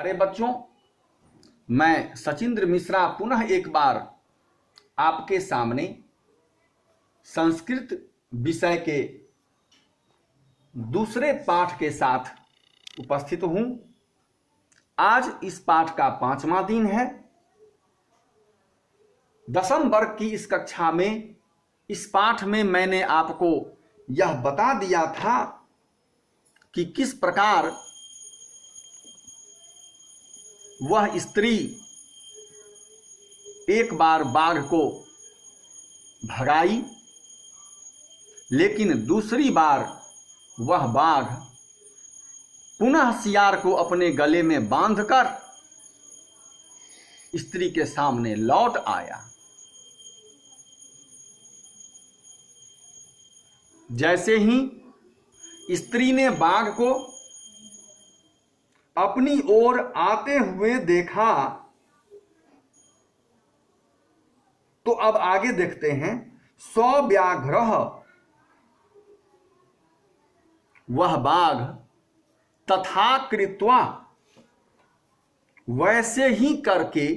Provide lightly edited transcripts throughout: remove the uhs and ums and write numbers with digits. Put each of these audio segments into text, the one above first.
प्यारे बच्चों, मैं सचिंद्र मिश्रा पुनः एक बार आपके सामने संस्कृत विषय के दूसरे पाठ के साथ उपस्थित हूं। आज इस पाठ का 5वां दिन है। 10वीं वर्ग की इस कक्षा में इस पाठ में मैंने आपको यह बता दिया था कि किस प्रकार वह स्त्री एक बार बाघ को भगाई, लेकिन दूसरी बार वह बाघ पुनः सियार को अपने गले में बांधकर स्त्री के सामने लौट आया। जैसे ही स्त्री ने बाघ को अपनी ओर आते हुए देखा, तो अब आगे देखते हैं। सव्याघ्रः, वह बाघ तथा कृत्वा, वैसे ही करके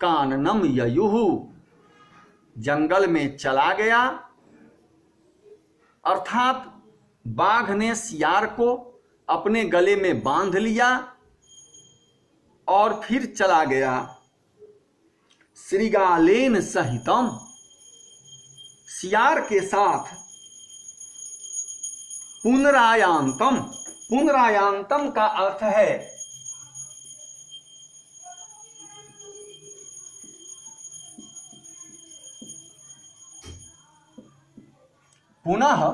काननम ययुः, जंगल में चला गया। अर्थात बाघ ने सियार को अपने गले में बांध लिया और फिर चला गया। श्रीगालेन सहितम, सियार के साथ। पुनरायांतम, पुनरायांतम का अर्थ है पुनः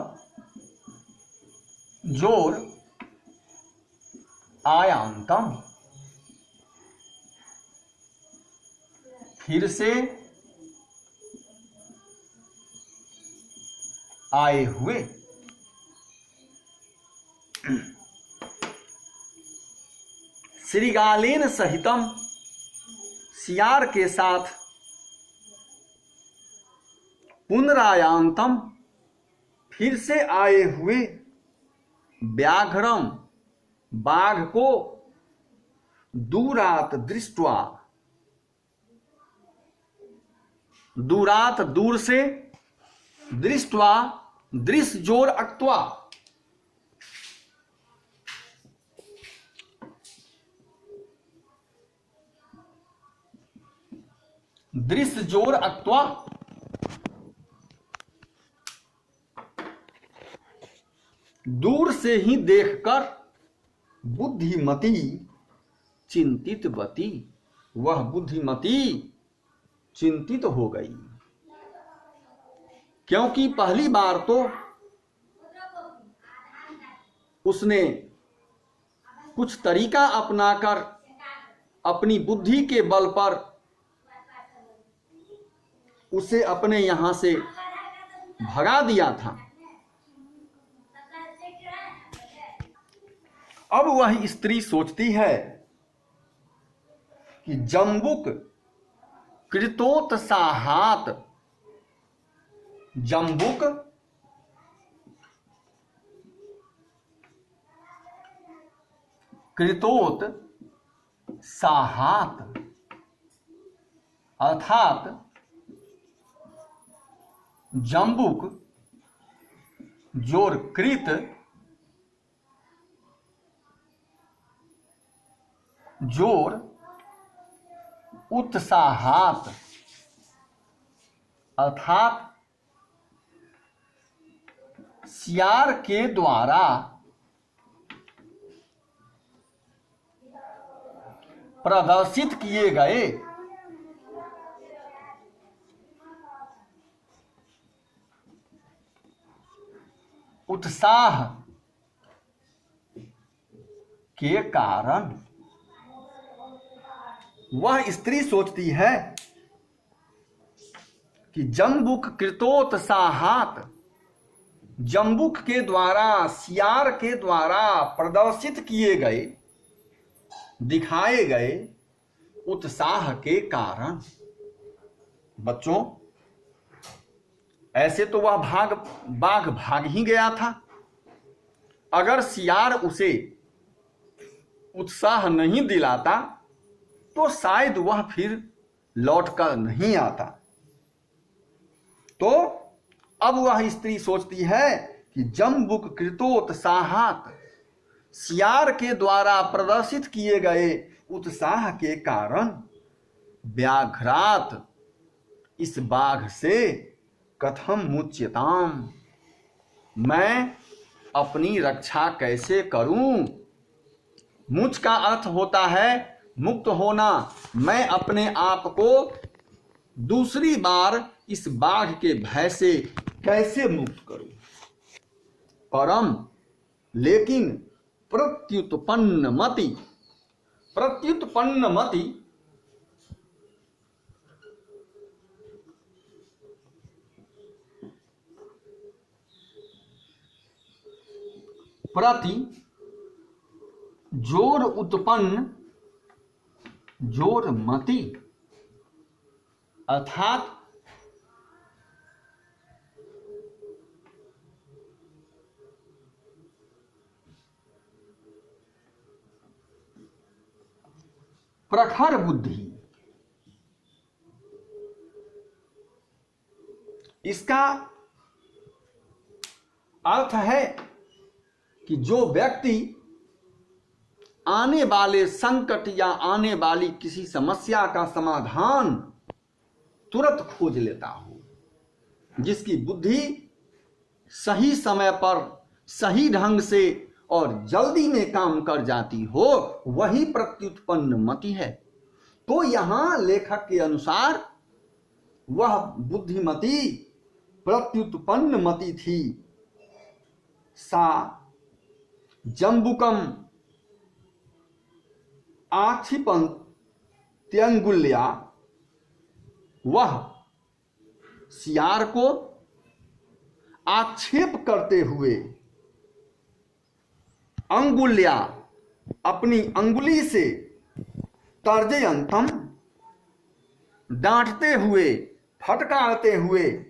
जोर आयांतम, फिर से आए हुए। श्रीगालेन सहितम, सियार के साथ। पुनरायांतम, फिर से आए हुए। व्याघ्रम, बाघ को। दूरात दृष्ट्वा, दूरात दूर से। दृष्ट्वा, दृश्य जोर अक्त्वा, दृश्य जोर अक्त्वा। दूर से ही देखकर बुद्धिमती चिंतितवती, वह बुद्धिमती चिंतित हो गई, क्योंकि पहली बार तो उसने कुछ तरीका अपनाकर अपनी बुद्धि के बल पर उसे अपने यहां से भगा दिया था। अब वह स्त्री सोचती है कि जंबुक कृतोत्साहात, जंबुक कृतोत साहात, अर्थात जंबुक जोर कृत, जोर उत्साहात, अर्थात सियार के द्वारा प्रदर्शित किए गए उत्साह के कारण। वह स्त्री सोचती है कि जंबुक कृतोत्साहात, जंबुक के द्वारा, सियार के द्वारा प्रदर्शित किए गए, दिखाए गए उत्साह के कारण। बच्चों, ऐसे तो वह बाघ भाग ही गया था। अगर सियार उसे उत्साह नहीं दिलाता तो शायद वह फिर लौटकर नहीं आता। तो अब वह स्त्री सोचती है कि जम्बुक कृतोत्साहात, सियार के द्वारा प्रदर्शित किए गए उत्साह के कारण व्याघ्रात, इस बाघ से कथम मुच्यताम, मैं अपनी रक्षा कैसे करूं। मुझ का अर्थ होता है मुक्त होना। मैं अपने आप को दूसरी बार इस बाघ के भय से कैसे मुक्त करूं। परम लेकिन प्रत्युत्पन्न मति, प्रत्युत्पन्न मति प्रति जोर उत्पन्न जोर मति, अर्थात प्रखर बुद्धि। इसका अर्थ है कि जो व्यक्ति आने वाले संकट या आने वाली किसी समस्या का समाधान तुरंत खोज लेता हो, जिसकी बुद्धि सही समय पर सही ढंग से और जल्दी में काम कर जाती हो, वही प्रत्युत्पन्न मति है। तो यहां लेखक के अनुसार वह बुद्धिमती प्रत्युत्पन्न मति थी। सा जम्बुकम आक्षिपन्त्यंगुल्या, वह सियार को आक्षेप करते हुए अंगुल्या, अपनी अंगुली से, तर्जयंतम, डांटते हुए, फटकारते हुए,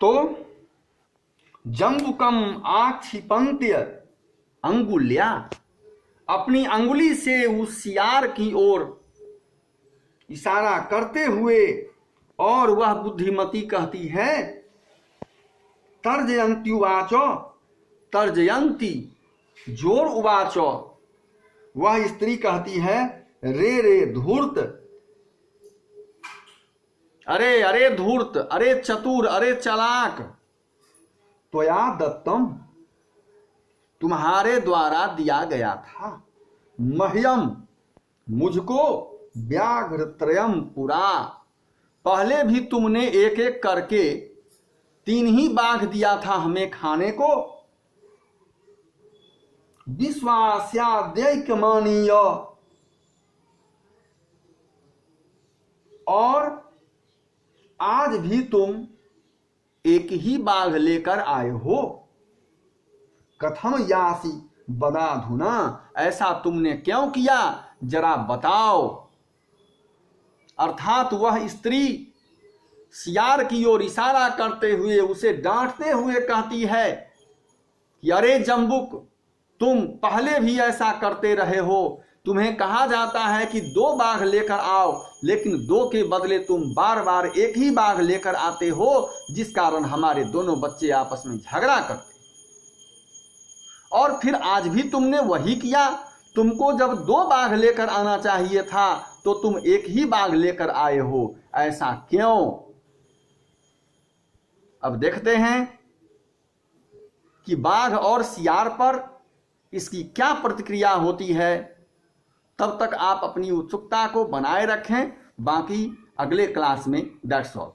तो जम्बुकम आक्षिपन्त्य अंगुल्या, अपनी अंगुली से उस सियार की ओर इशारा करते हुए, और वह बुद्धिमती कहती है तर्जयंती उवाचो, तर्जयंती जोर उवाचो, वह स्त्री कहती है रे रे धूर्त, अरे अरे धूर्त, अरे चतुर, अरे चालाक, त्वया दत्तम, तुम्हारे द्वारा दिया गया था, मह्यम, मुझको, व्याघ्रत्रयम पुरा, पहले भी तुमने एक एक करके 3 ही बाघ दिया था हमें खाने को, विश्वास्याद्यैकमानीय, और आज भी तुम एक ही बाघ लेकर आए हो। कथम यासी बदाधुना, ऐसा तुमने क्यों किया, जरा बताओ। अर्थात वह स्त्री सियार की ओर इशारा करते हुए, उसे डांटते हुए कहती है कि अरे जम्बुक, तुम पहले भी ऐसा करते रहे हो। तुम्हें कहा जाता है कि 2 बाघ लेकर आओ, लेकिन 2 के बदले तुम बार बार एक ही बाघ लेकर आते हो, जिस कारण हमारे दोनों बच्चे आपस में झगड़ा करते। और फिर आज भी तुमने वही किया। तुमको जब 2 बाघ लेकर आना चाहिए था तो तुम एक ही बाघ लेकर आए हो, ऐसा क्यों? अब देखते हैं कि बाघ और सियार पर इसकी क्या प्रतिक्रिया होती है। तब तक आप अपनी उत्सुकता को बनाए रखें। बाकी अगले क्लास में। That's all.